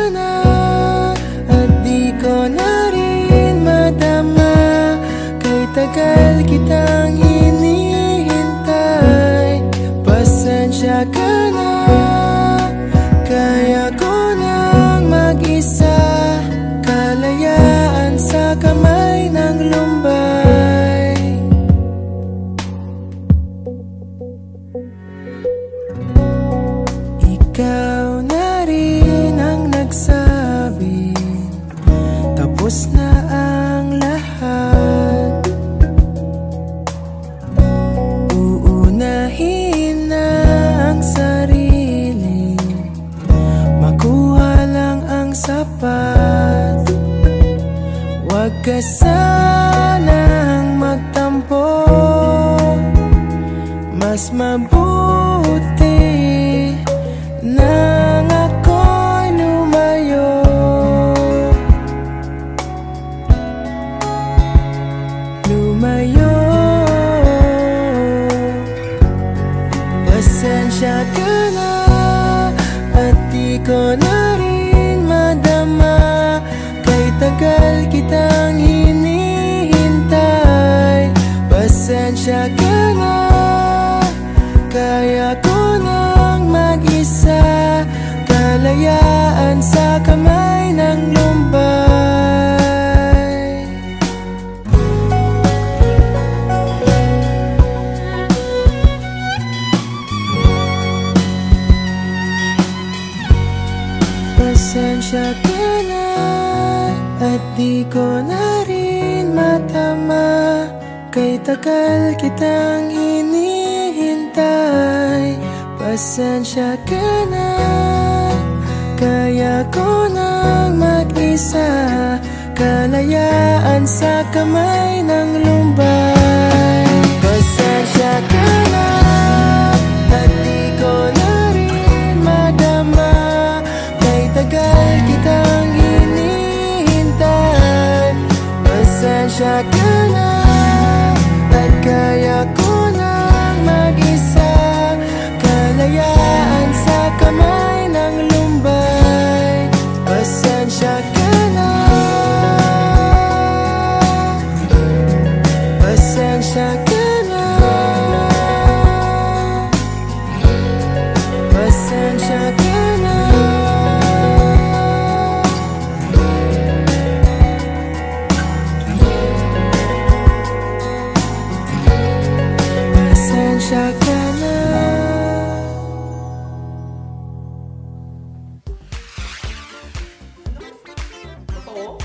na at di ko na rin madama. Kay tagal kitang hinihintay, pasensya ka na. Kaya ko nang mag-isa, kalayaan sa kamay ng lumbay. Ikaw na rin ang nagsabi, tapos na ang lahat. Uunahin na ang sarili, makuha lang ang sapat. Huwag ka sanang magtampo, mas mabuti nang ako'y lumayo. Lumayo. Pasensya ka na at di ko na rin madama. Kay tagal kitang hinihintay, pasensya ka na. Kaya ko nang mag-isa, kalayaan sa kamay ng lumbay. Pasensya ka na at di ko na rin matama. Kay tagal kitang hinihintay, pasensya ka na. Kaya ko nang mag-isa, kalayaan sa kamay ng lumbay. Pasensya ka na at di ko na rin madama. Kay tagal kitang hinihintay, pasensya ka na. At kaya ko nang mag-isa, kalayaan sa kamay ng lumbay. Pasensya ka na. Pasensya ka na. Pasensya ka na. Pasensya ka na. Totoo?